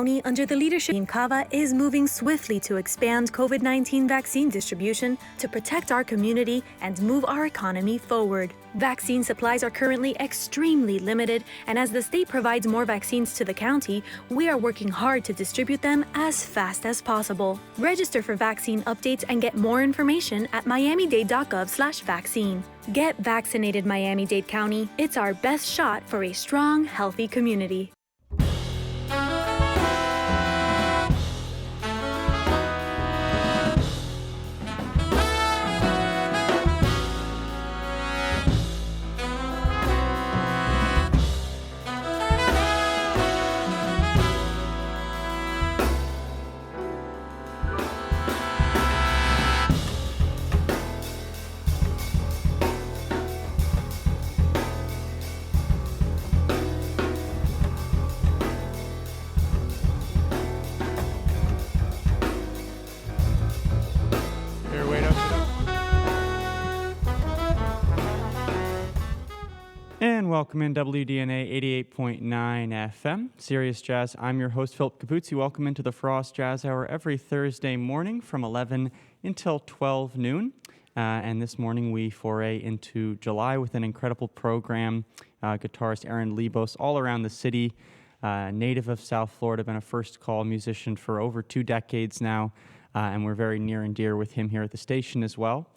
County, under the leadership of Kava, is moving swiftly to expand COVID-19 vaccine distribution to protect our community and move our economy forward. Vaccine supplies are currently extremely limited, and as the state provides more vaccines to the county, we are working hard to distribute them as fast as possible. Register for vaccine updates and get more information at miamidade.gov/vaccine. Get vaccinated, Miami-Dade County. It's our best shot for a strong, healthy community. And welcome in WDNA 88.9 FM, Sirius Jazz. I'm your host, Philip Capuzzi. Welcome into the Frost Jazz Hour every Thursday morning from 11 until 12 noon. And this morning we foray into July with an incredible program. Guitarist Aaron Lebos, all around the city, native of South Florida, been a first call musician for over 2 decades now. And we're very near and dear with him here at the station as well.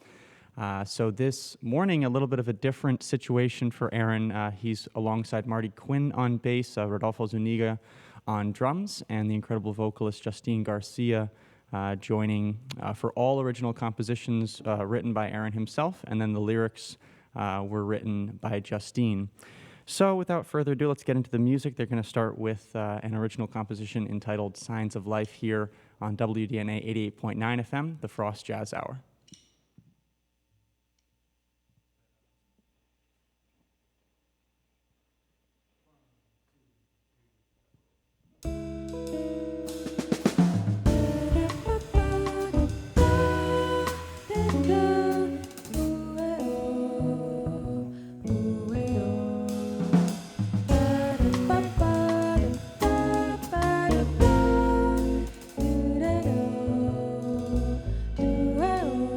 So this morning, a little bit of a different situation for Aaron. He's alongside Marty Quinn on bass, Rodolfo Zuniga on drums, and the incredible vocalist Justine Garcia joining for all original compositions written by Aaron himself, and then the lyrics were written by Justine. So without further ado, let's get into the music. They're going to start with an original composition entitled Signs of Life here on WDNA 88.9 FM, the Frost Jazz Hour. Oh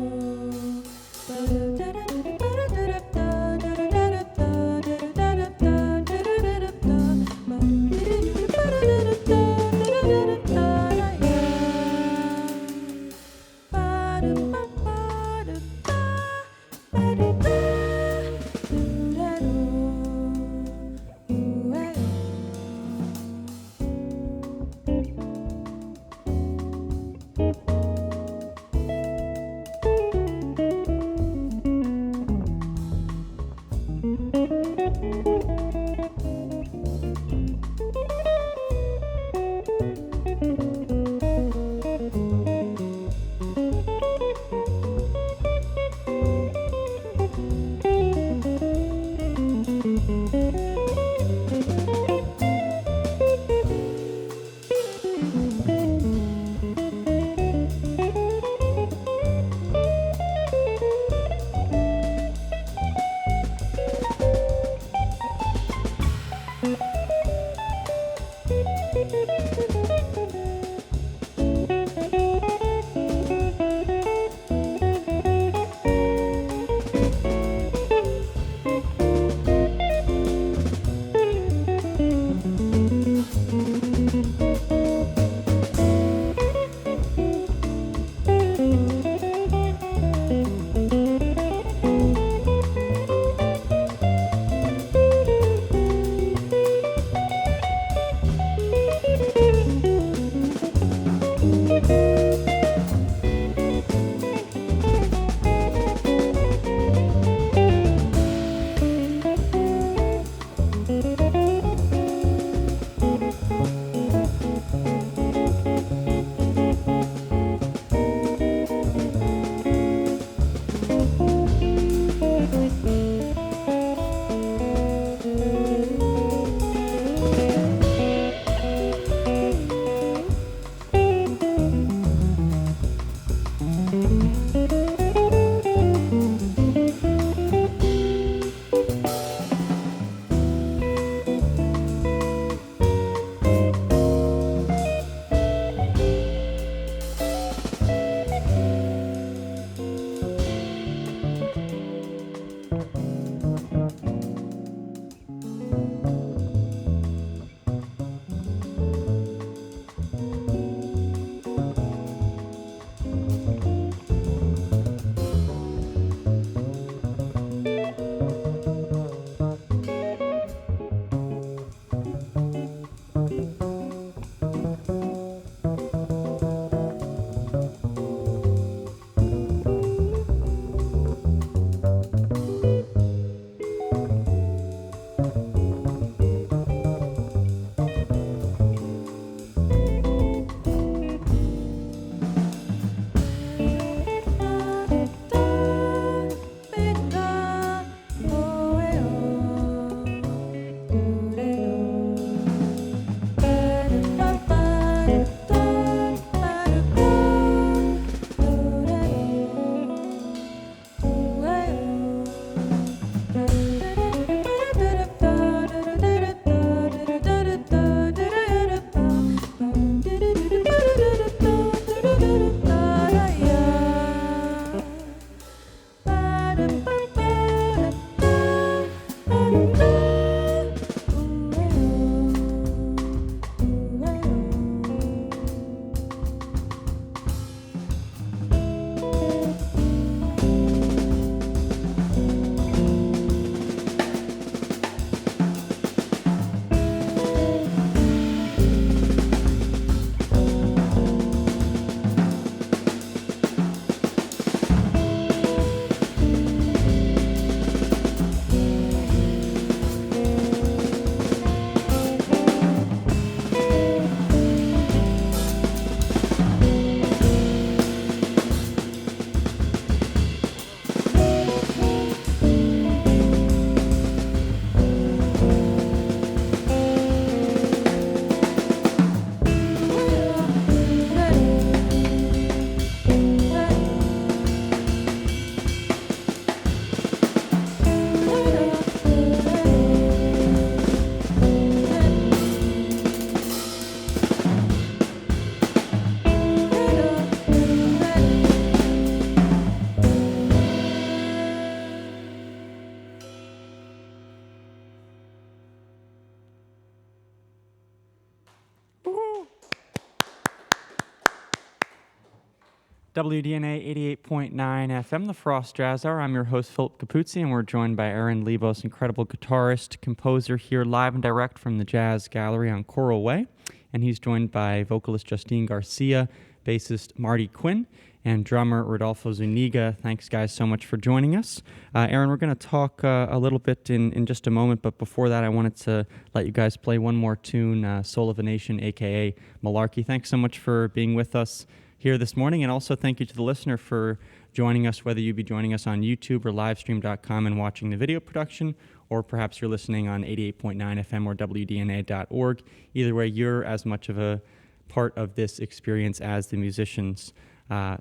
WDNA 88.9 FM, the Frost Jazz Hour. I'm your host, Philip Capuzzi, and we're joined by Aaron Lebos, incredible guitarist, composer here live and direct from the Jazz Gallery on Coral Way. And he's joined by vocalist Justine Garcia, bassist Marty Quinn, and drummer Rodolfo Zuniga. Thanks, guys, so much for joining us. Aaron, we're going to talk a little bit in just a moment, but before that, I wanted to let you guys play one more tune, Soul of a Nation, a.k.a. Malarkey. Thanks so much for being with us here this morning, and also thank you to the listener for joining us, whether you be joining us on YouTube or livestream.com and watching the video production, or perhaps you're listening on 88.9 FM or WDNA.org. Either way, you're as much of a part of this experience as the musicians.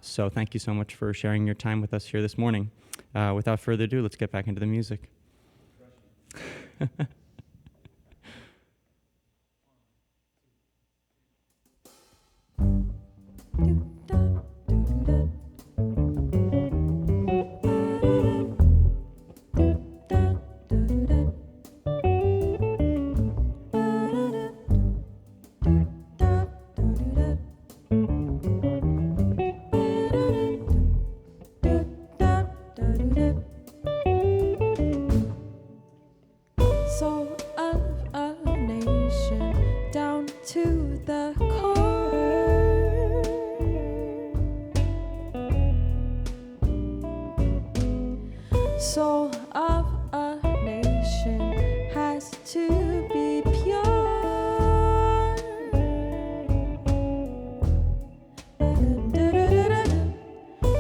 So thank you so much for sharing your time with us here this morning. Without further ado, let's get back into the music. Soul of a nation down to the core. Soul of a nation has to be pure.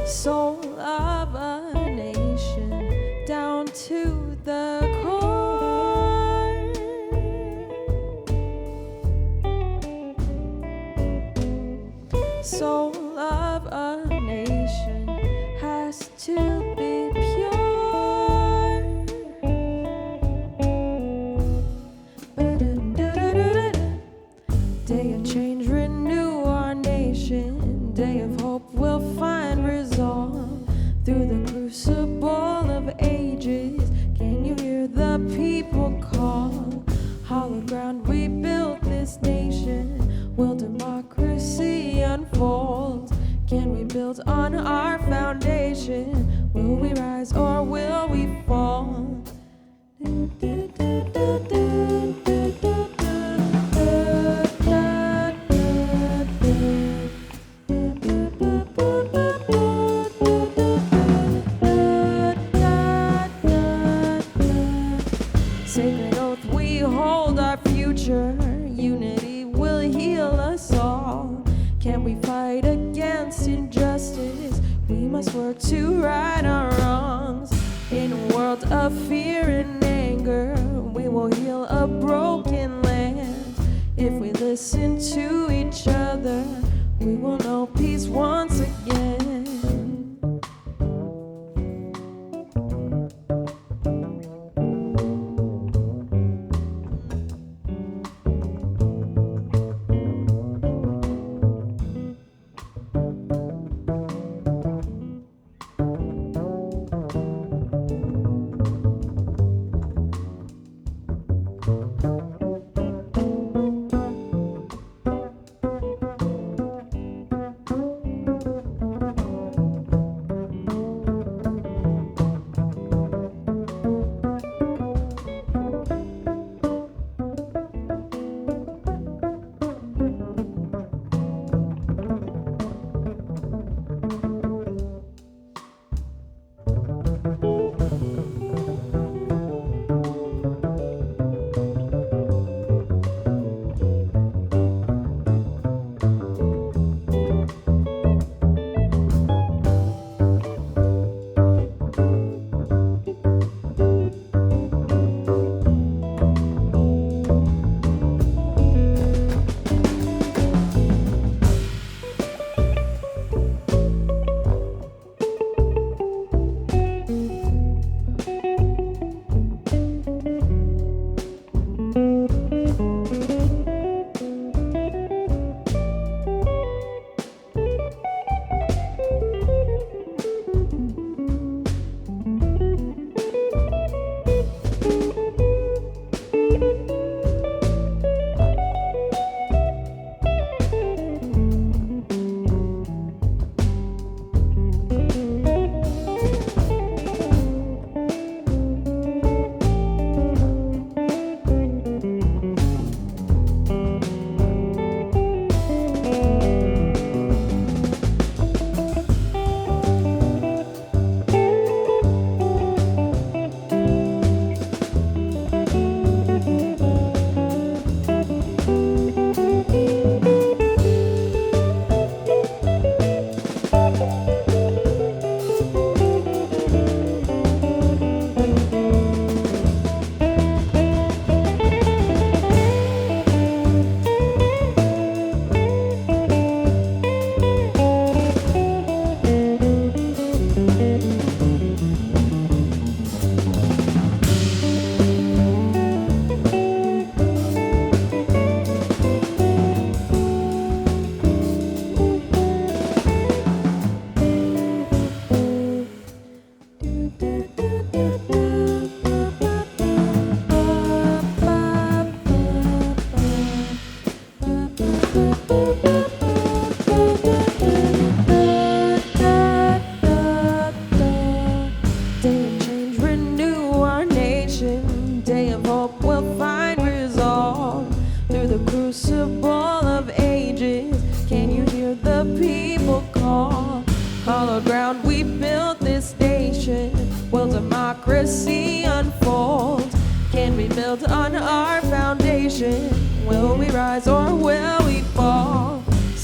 Soul of a nation down to the core. Soul of a nation has to be pure. Day of change, renew our nation. Day of hope, we'll find resolve through the crucible of ages. Can you hear the people call? Hollow ground, we built this nation. Will democracy unfold? Can we build on our foundation? Will we rise or will we fall? Sacred oath, we hold our future. Unity will heal us all. Can we fight against injustice? We must work to right our wrongs. In a world of fear and anger, we will heal a broken land. If we listen to each other, we will know peace once again.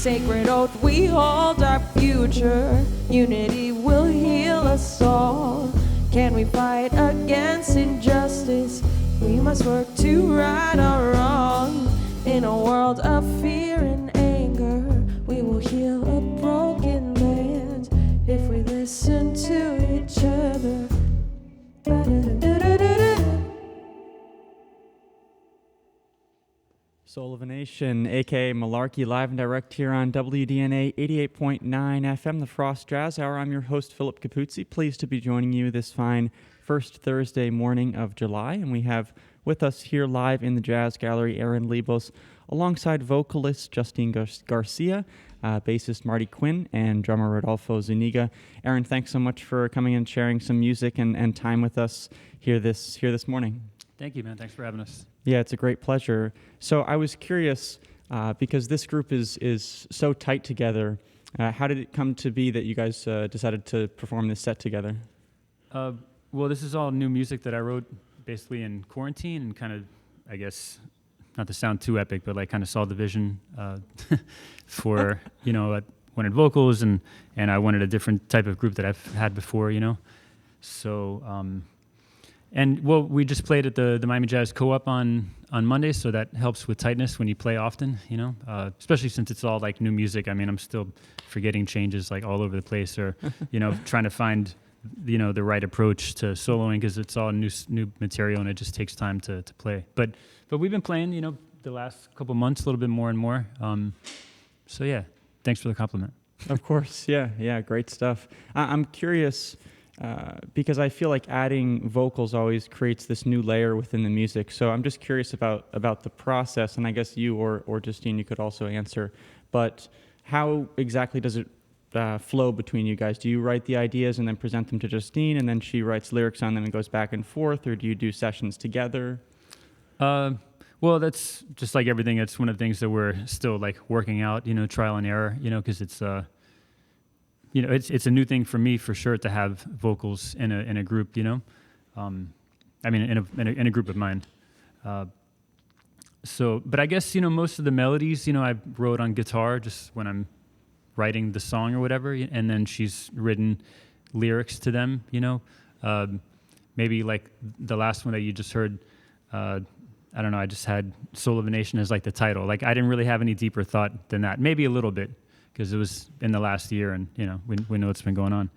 sacred oath we hold our future. Unity will heal us all. Can we fight against injustice? We must work to right our wrong. In a world of fear and anger, we will heal a broken land if we listen to each other. Soul of a Nation, aka Malarkey, live and direct here on WDNA 88.9 FM, the Frost Jazz Hour. I'm your host, Philip Capuzzi. Pleased to be joining you this fine first Thursday morning of July. And we have with us here live in the Jazz Gallery, Aaron Lebos, alongside vocalist Justine Garcia, bassist Marty Quinn, and drummer Rodolfo Zuniga. Aaron, thanks so much for coming and sharing some music and time with us here this morning. Thank you, man. Thanks for having us. Yeah, it's a great pleasure. So I was curious, because this group is so tight together, how did it come to be that you guys decided to perform this set together? Well, this is all new music that I wrote basically in quarantine and kind of, I guess, not to sound too epic, but like kind of saw the vision for, I wanted vocals and I wanted a different type of group that I've had before, So, we just played at the Miami Jazz Co-op on Monday, so that helps with tightness when you play often, especially since it's all like new music. I mean, I'm still forgetting changes like all over the place, or, trying to find, the right approach to soloing because it's all new material and it just takes time to play. But we've been playing, the last couple months a little bit more and more. So yeah, thanks for the compliment. Of course, yeah, great stuff. I'm curious. Because I feel like adding vocals always creates this new layer within the music. So I'm just curious about the process, and I guess you or Justine, you could also answer. But how exactly does it flow between you guys? Do you write the ideas and then present them to Justine, and then she writes lyrics on them and goes back and forth, or do you do sessions together? Well, that's just like everything. It's one of the things that we're still like working out, trial and error, because it's it's a new thing for me for sure to have vocals in a group, in a group of mine. But I guess, most of the melodies, I wrote on guitar just when I'm writing the song or whatever, and then she's written lyrics to them, maybe like the last one that you just heard, I don't know, I just had Soul of a Nation as like the title. Like I didn't really have any deeper thought than that, maybe a little bit, because it was in the last year, and we know what's been going on.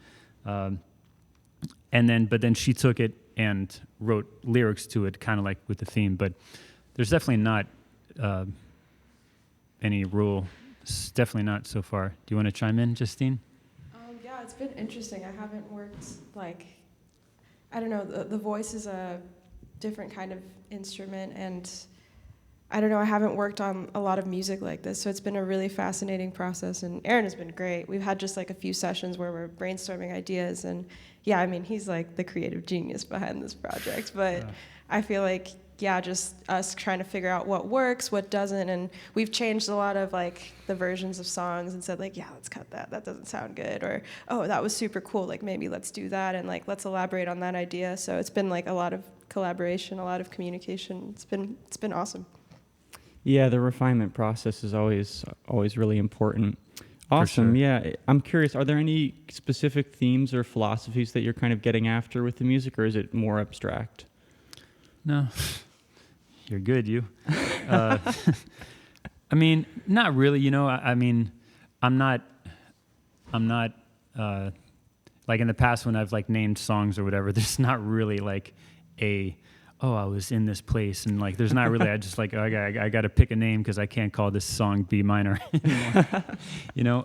But then she took it and wrote lyrics to it, kind of like with the theme. But there's definitely not any rule. It's definitely not so far. Do you want to chime in, Justine? Yeah, it's been interesting. I haven't worked I don't know. The voice is a different kind of instrument, and I don't know, I haven't worked on a lot of music like this, so it's been a really fascinating process, and Aaron has been great. We've had just like a few sessions where we're brainstorming ideas, and yeah, I mean, he's like the creative genius behind this project, but yeah. I feel like, just us trying to figure out what works, what doesn't, and we've changed a lot of like the versions of songs and said like, let's cut that doesn't sound good, or, oh, that was super cool, like maybe let's do that, and like let's elaborate on that idea. So it's been like a lot of collaboration, a lot of communication. It's been awesome. Yeah, the refinement process is always really important. Awesome. Sure. Yeah, I'm curious, are there any specific themes or philosophies that you're kind of getting after with the music, or is it more abstract? No. You're good, you. I mean, not really, I mean, I'm not like in the past when I've like named songs or whatever, there's not really like I was in this place, and like there's not really, I just like, I got to pick a name because I can't call this song B minor anymore.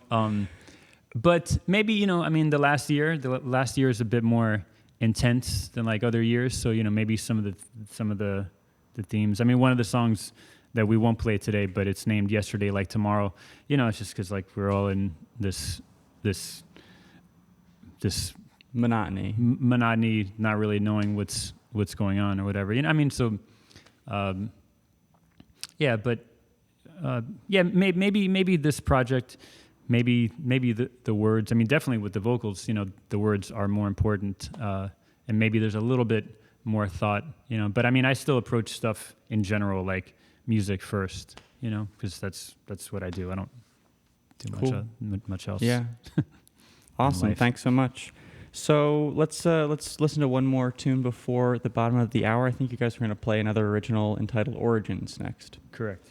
But maybe, I mean, the last year is a bit more intense than like other years, so maybe some of the themes. I mean, one of the songs that we won't play today, but it's named Yesterday Like Tomorrow, it's just because like we're all in this monotony, not really knowing what's going on or whatever, I mean, so maybe this project, maybe the words, I mean, definitely with the vocals, the words are more important, and maybe there's a little bit more thought, but I mean, I still approach stuff in general like music first, because that's what I do. I don't do Cool. much else. Yeah. Awesome. life. Thanks so much. So let's listen to one more tune before the bottom of the hour. I think you guys are going to play another original entitled Origins next. Correct.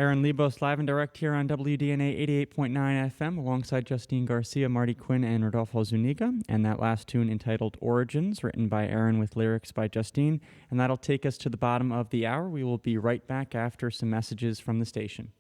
Aaron Lebos live and direct here on WDNA 88.9 FM alongside Justine Garcia, Marty Quinn, and Rodolfo Zuniga. And that last tune entitled Origins, written by Aaron with lyrics by Justine. And that'll take us to the bottom of the hour. We will be right back after some messages from the station.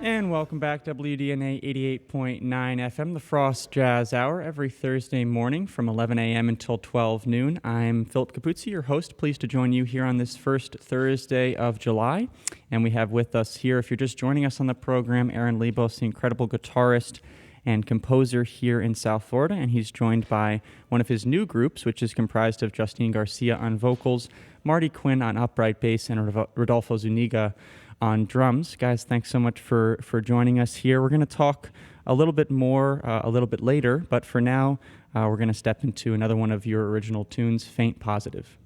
And welcome back to WDNA 88.9 FM, the Frost Jazz Hour, every Thursday morning from 11 a.m. until 12 noon. I'm Philip Capuzzi, your host. Pleased to join you here on this first Thursday of July. And we have with us here, if you're just joining us on the program, Aaron Lebos, the incredible guitarist and composer here in South Florida. And he's joined by one of his new groups, which is comprised of Justine Garcia on vocals, Marty Quinn on upright bass, and Rodolfo Zuniga on drums. Guys, thanks so much for joining us here. We're going to talk a little bit more a little bit later, but for now, we're going to step into another one of your original tunes, Faint Positive.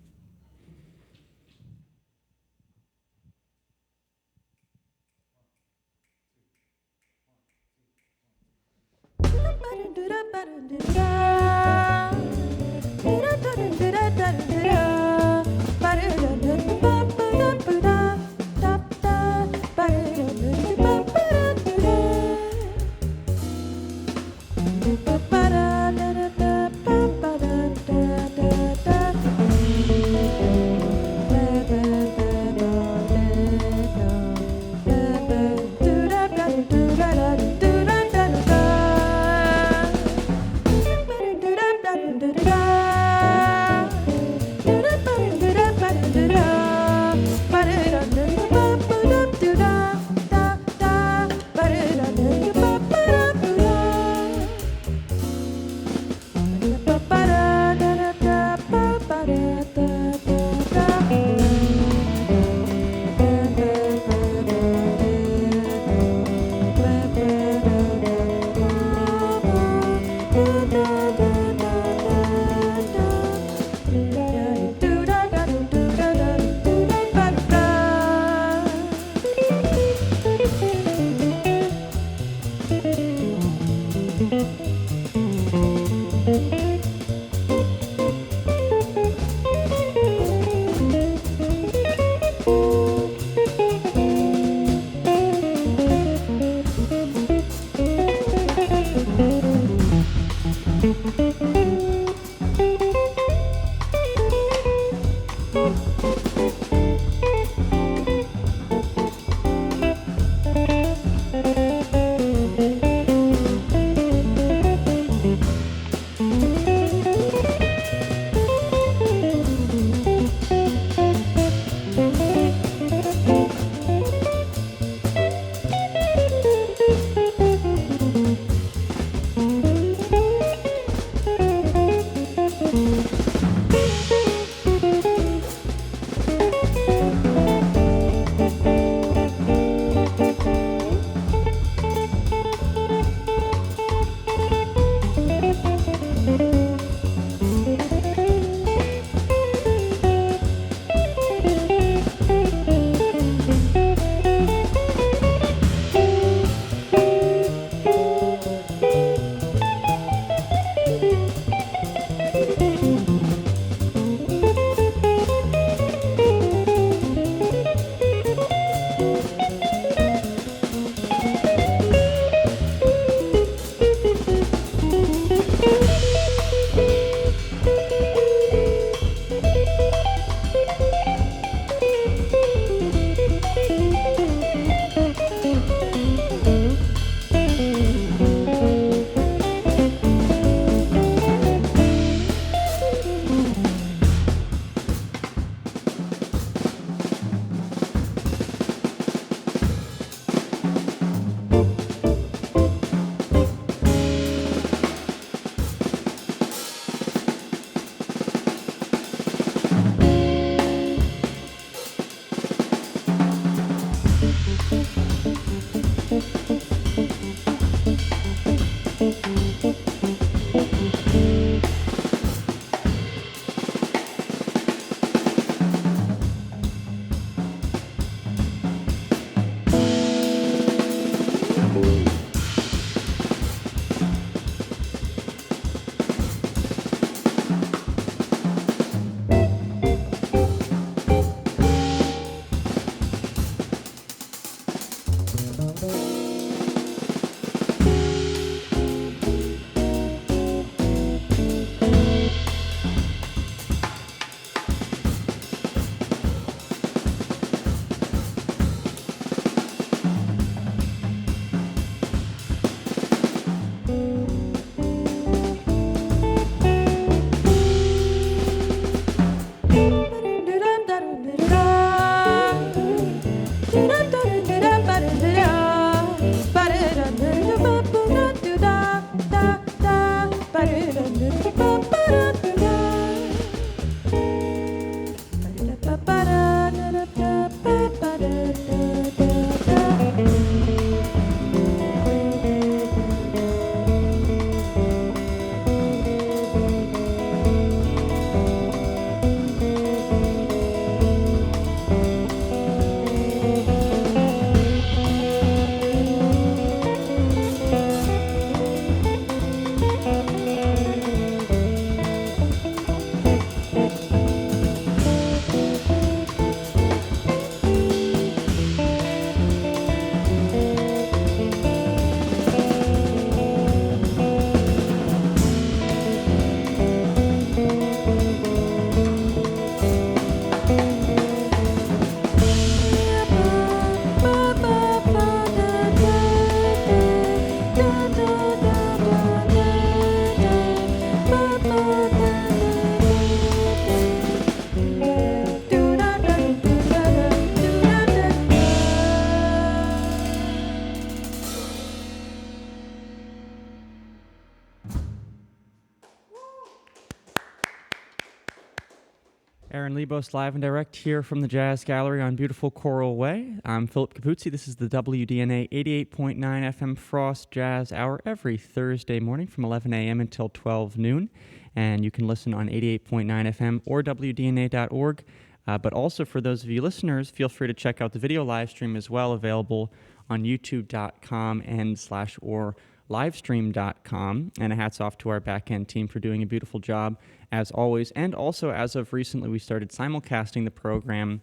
Aaron Lebos live and direct here from the Jazz Gallery on beautiful Coral Way. I'm Philip Capuzzi. This is the WDNA 88.9 FM Frost Jazz Hour every Thursday morning from 11 a.m. until 12 noon. And you can listen on 88.9 FM or WDNA.org. But also for those of you listeners, feel free to check out the video live stream as well, available on youtube.com/or livestream.com. And a hats off to our back-end team for doing a beautiful job, as always. And also, as of recently, we started simulcasting the program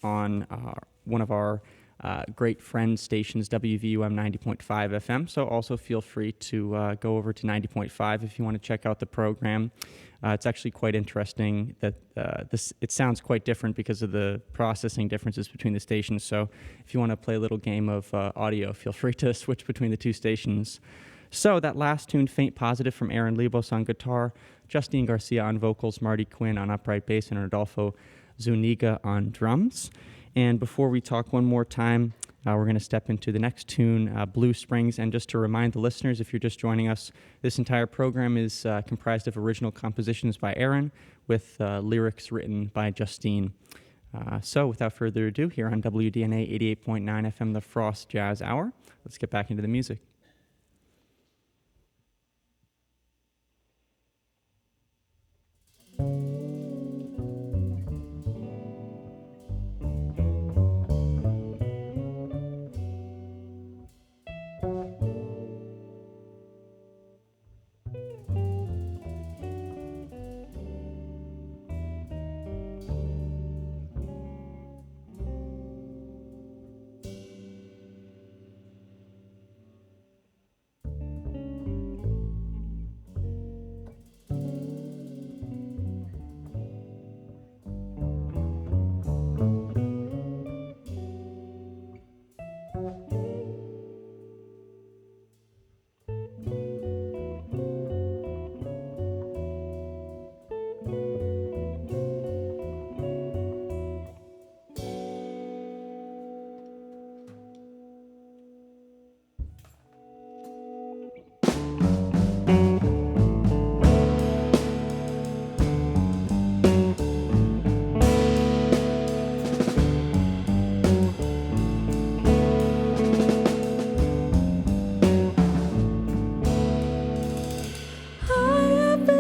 on one of our great friend stations, WVUM 90.5 FM. So also feel free to go over to 90.5 if you want to check out the program. It's actually quite interesting that it sounds quite different because of the processing differences between the stations. So if you want to play a little game of audio, feel free to switch between the two stations. So that last tune, Faint Positive, from Aaron Lebos on guitar, Justine Garcia on vocals, Marty Quinn on upright bass, and Rodolfo Zuniga on drums. And before we talk one more time, we're going to step into the next tune, Blue Springs. And just to remind the listeners, if you're just joining us, this entire program is comprised of original compositions by Aaron with lyrics written by Justine. So without further ado, here on WDNA 88.9 FM, the Frost Jazz Hour, let's get back into the music.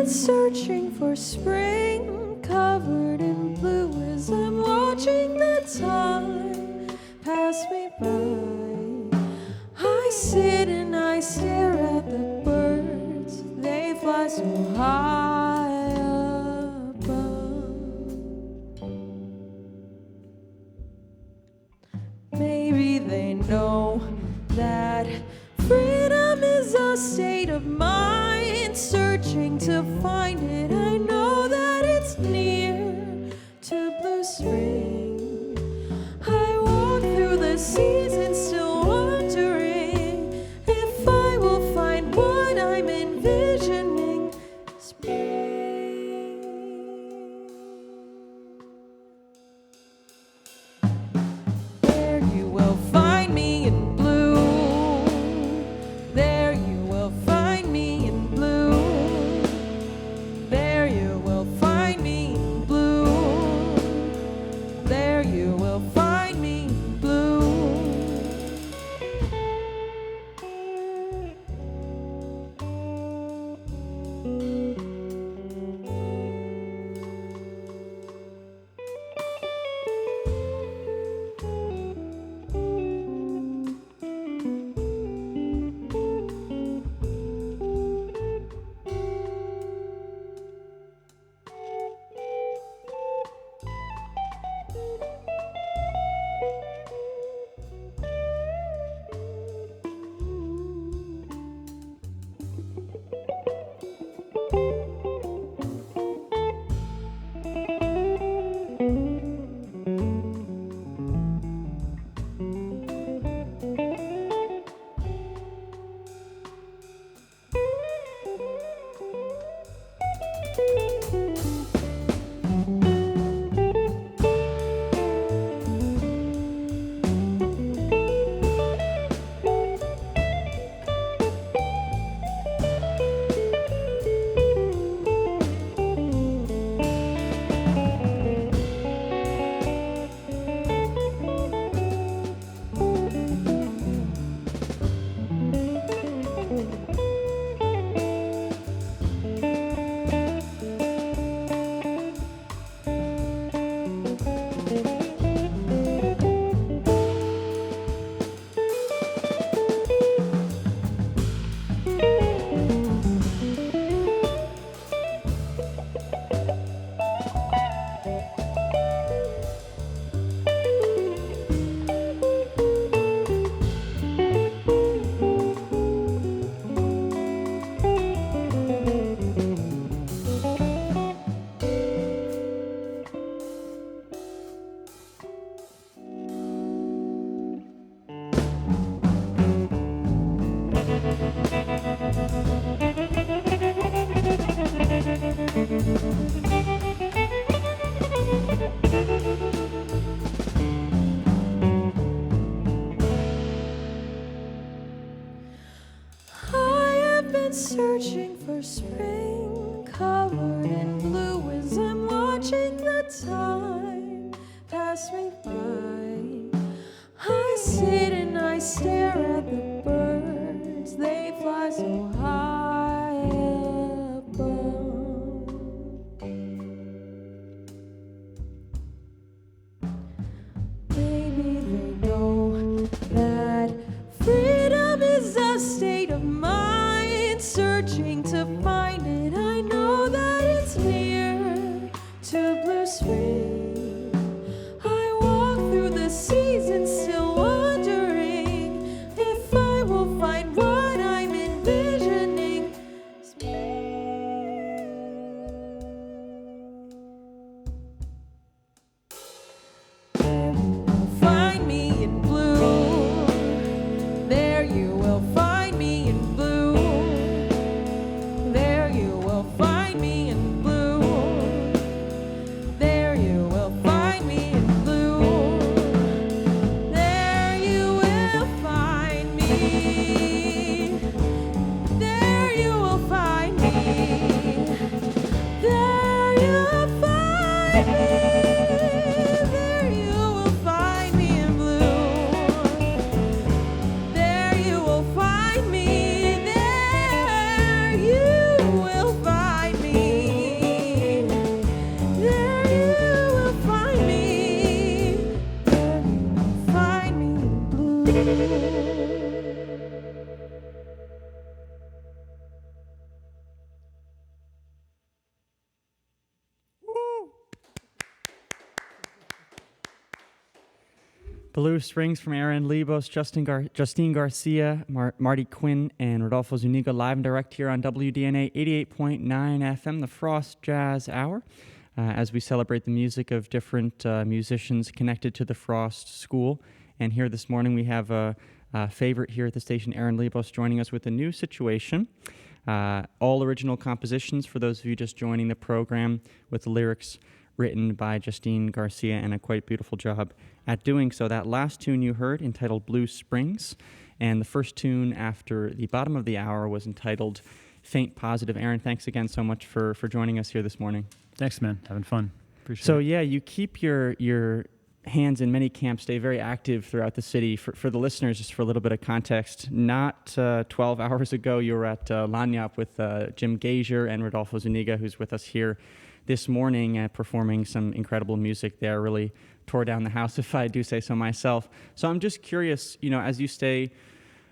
Searching for spring, covered in blue as I'm watching the time pass me by. I sit and I stare at the birds, they fly so high above. Maybe they know that freedom is a state of mind, searching to find it. I know that it's near to Blue Spring. I walk through the seasons still wondering if I will find what I'm envisioning. Spring. first spring covered in blue as I'm watching the time pass me by. I sit and I stare at the birds, they fly so high above. Maybe they know that freedom is a state of mind, searching to find it. I know that it's near to blue spring. I walk through the seasons still wondering if I will find what I'm envisioning. Find me in blue. There you will find me in blue. There you will find me in blue. There you will find me in blue. There you will find me. There you will find me. There you will find me. There you will find me in blue. There you will find me. There you will find me. There you will find me. There you will find me in blue. Blue Springs from Aaron Lebos, Justine Garcia, Marty Quinn, and Rodolfo Zuniga live and direct here on WDNA 88.9 FM, the Frost Jazz Hour, as we celebrate the music of different musicians connected to the Frost School. And here this morning we have a favorite here at the station, Aaron Lebos, joining us with a new situation. All original compositions for those of you just joining the program, with the lyrics written by Justine Garcia, and a quite beautiful job at doing so. That last tune you heard, entitled Blue Springs, and the first tune after the bottom of the hour was entitled Faint Positive. Aaron, thanks again so much for joining us here this morning. Thanks, man. Having fun. Appreciate So it. yeah, you keep your hands in many camps, stay very active throughout the city. For the listeners, just for a little bit of context, not 12 hours ago, you were at Lanyap with Jim Gazier and Rodolfo Zuniga, who's with us here this morning, performing some incredible music there. Really tore down the house, if I do say so myself. So I'm just curious, as you stay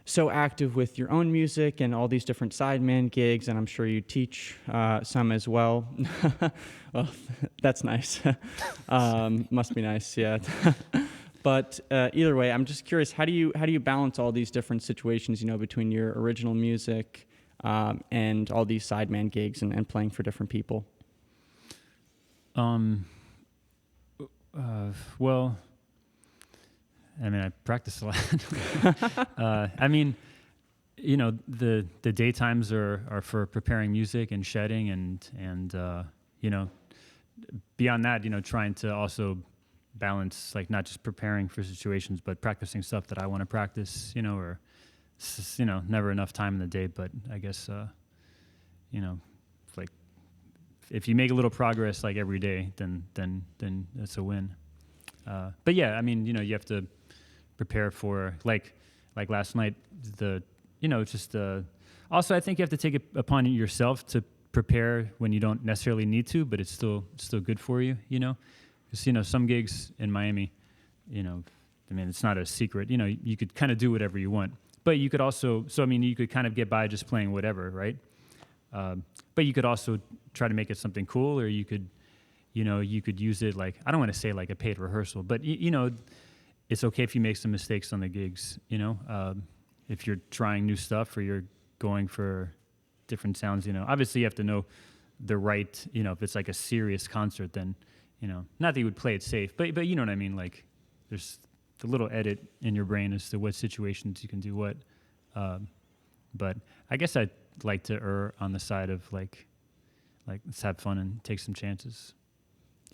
so active with your own music and all these different sideman gigs, and I'm sure you teach some as well. Well, that's nice. Must be nice, yeah. But either way, I'm just curious, how do you balance all these different situations, between your original music and all these sideman gigs and playing for different people? Well, I practice a lot. The daytimes are for preparing music and shedding and beyond that, trying to also balance, like, not just preparing for situations, but practicing stuff that I want to practice, or never enough time in the day. But I guess, like, if you make a little progress, like, every day, then that's a win. But yeah, you have to prepare for, like last night, also I think you have to take it upon yourself to prepare when you don't necessarily need to, but it's still good for you, because, some gigs in Miami, it's not a secret, you could kind of do whatever you want, but you could also, you could kind of get by just playing whatever, right? But you could also try to make it something cool, or you could use it, like, I don't want to say like a paid rehearsal, but it's okay if you make some mistakes on the gigs, if you're trying new stuff or you're going for different sounds, obviously you have to know the right, if it's like a serious concert, then, not that you would play it safe, but you know what I mean? Like, there's the little edit in your brain as to what situations you can do what. But I guess I'd like to err on the side of like let's have fun and take some chances.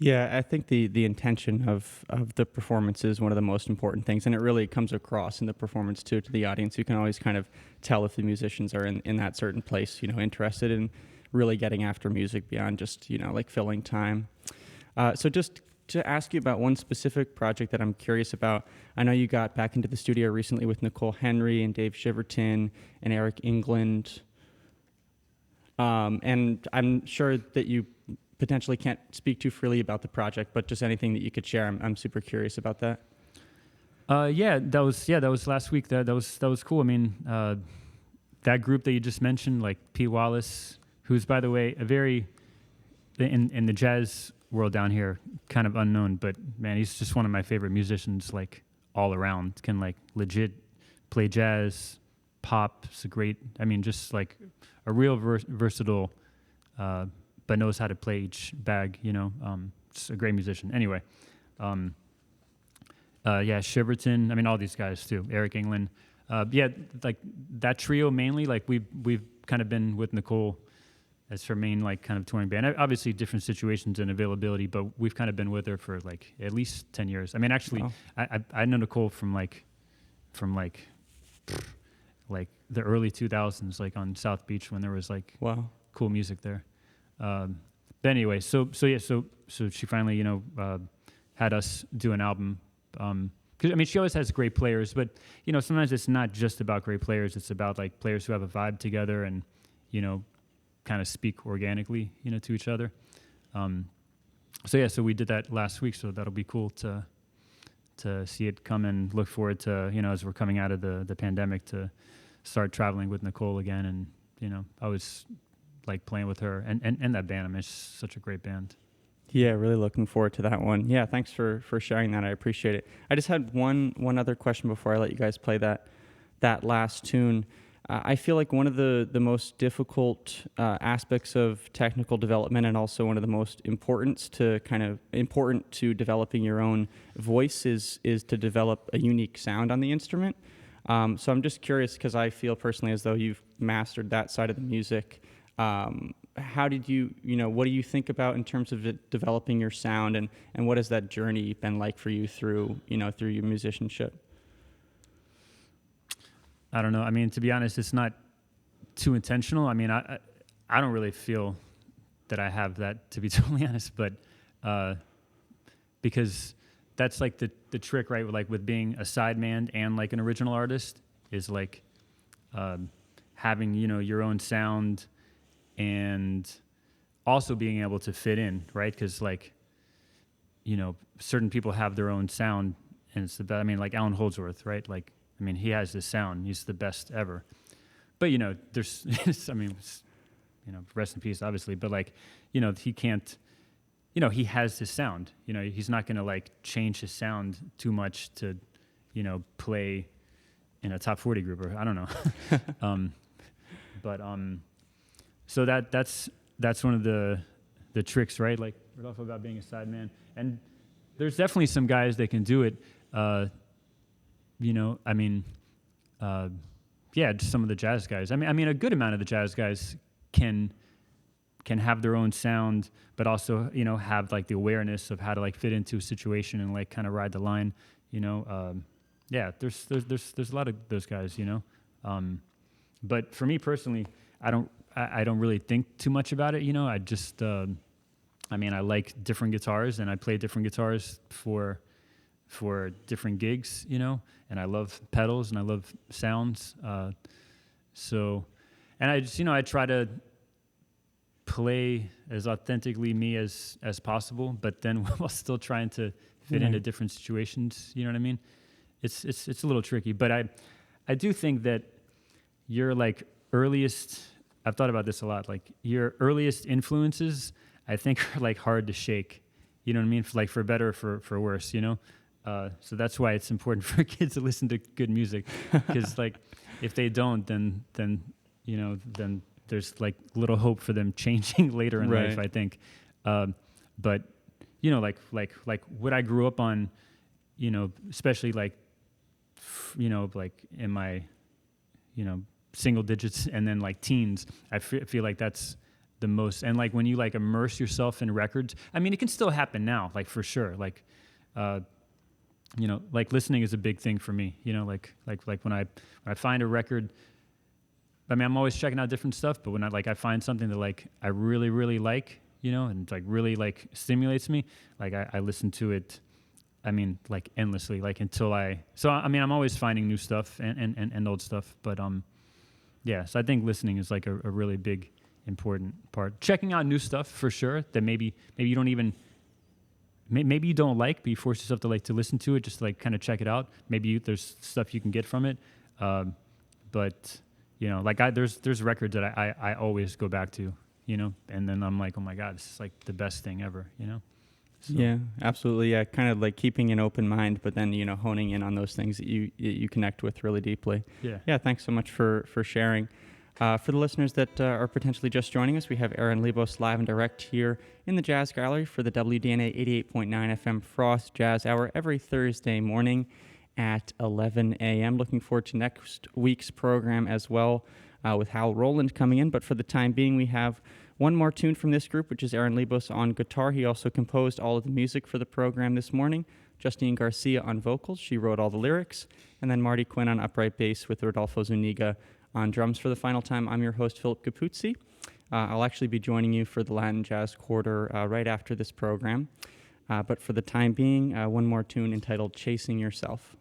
Yeah, I think the intention of the performance is one of the most important things, and it really comes across in the performance too to the audience. You can always kind of tell if the musicians are in that certain place, interested in really getting after music beyond just, like filling time. So just to ask you about one specific project that I'm curious about, I know you got back into the studio recently with Nicole Henry and Dave Shiverton and Eric England. And I'm sure that you potentially can't speak too freely about the project, but just anything that you could share. I'm super curious about that. That was last week. That was cool. I mean, that group that you just mentioned, like P. Wallace, who's, by the way, a very in the jazz world down here, kind of unknown, but man, he's just one of my favorite musicians, like all around. Can like legit play jazz, pop. It's a great. I mean, just like a real versatile. But knows how to play each bag, just a great musician. Anyway, Shiverton, I mean, all these guys too, Eric England. Like that trio mainly, like we've kind of been with Nicole as her main, like, kind of touring band. Obviously different situations and availability, but we've kind of been with her for like at least 10 years. I mean, actually, wow. I know Nicole from the early 2000s, like on South Beach when there was like cool music there. But anyway, so she finally, had us do an album. 'Cause I mean, she always has great players, but sometimes it's not just about great players. It's about like players who have a vibe together and, kind of speak organically, to each other. So we did that last week. So that'll be cool to see it come, and look forward to, as we're coming out of the pandemic, to start traveling with Nicole again. And, I was like playing with her and that band. I mean, it's such a great band. Yeah, really looking forward to that one. Yeah, thanks for sharing that. I appreciate it. I just had one other question before I let you guys play that last tune. I feel like one of the most difficult aspects of technical development, and also one of the most important to developing your own voice, is to develop a unique sound on the instrument. So I'm just curious, because I feel personally as though you've mastered that side of the music. How did you, what do you think about in terms of developing your sound, and what has that journey been like for you through your musicianship? I don't know. I mean, to be honest, it's not too intentional. I mean, I don't really feel that I have that, to be totally honest, but because that's like the trick, right? Like with being a sideman and like an original artist, is like having, your own sound, and also being able to fit in, right? Because like, certain people have their own sound, and it's the best. I mean, like Alan Holdsworth, right? Like, I mean, he has this sound. He's the best ever. But, there's, I mean, rest in peace, obviously. But like, he can't, he has his sound. He's not going to like change his sound too much to, play in a top 40 group, or I don't know. So that's one of the tricks, right? Like Rodolfo, about being a sideman. And there's definitely some guys that can do it. Just some of the jazz guys. I mean, a good amount of the jazz guys can have their own sound, but also, have like the awareness of how to like fit into a situation and like kind of ride the line. There's a lot of those guys, But for me personally, I don't really think too much about it. I just, I like different guitars, and I play different guitars for different gigs, and I love pedals and I love sounds. And I just, I try to play as authentically me as possible, but then while still trying to fit into different situations. You know what I mean? It's a little tricky, but I do think that your like earliest, I've thought about this a lot, like your earliest influences, I think, are like hard to shake. You know what I mean? For better or for worse, So that's why it's important for kids to listen to good music, because like if they don't, then there's like little hope for them changing later in life, I think. But like what I grew up on, especially like in my single digits and then like teens, I feel like that's the most. And like when you like immerse yourself in records, I mean, it can still happen now, like for sure. Like, you know, like listening is a big thing for me. You know, like when I find a record. I mean, I'm always checking out different stuff, but when I find something that like I really, really like, you know, and like really like stimulates me, like I listen to it, I mean, like endlessly, like until so I mean, I'm always finding new stuff and old stuff, but yeah, so I think listening is like a really big, important part. Checking out new stuff for sure that maybe you don't even, maybe you don't like, but you force yourself to listen to it, just to like kind of check it out. Maybe there's stuff you can get from it, but you know, like there's records that I always go back to, you know, and then I'm like, oh my God, this is like the best thing ever, you know? So. Yeah, absolutely. Yeah, kind of like keeping an open mind, but then, you know, honing in on those things that you connect with really deeply. Yeah. Yeah, thanks so much for sharing. For the listeners that are potentially just joining us, we have Aaron Lebos live and direct here in the Jazz Gallery for the WDNA 88.9 FM Frost Jazz Hour every Thursday morning at 11 a.m. Looking forward to next week's program as well, with Hal Rowland coming in. But for the time being, we have one more tune from this group, which is Aaron Lebos on guitar. He also composed all of the music for the program this morning. Justine Garcia on vocals. She wrote all the lyrics. And then Marty Quinn on upright bass with Rodolfo Zuniga on drums for the final time. I'm your host, Philip Capuzzi. I'll actually be joining you for the Latin Jazz Quarter right after this program. But for the time being, one more tune entitled Chasing Yourself.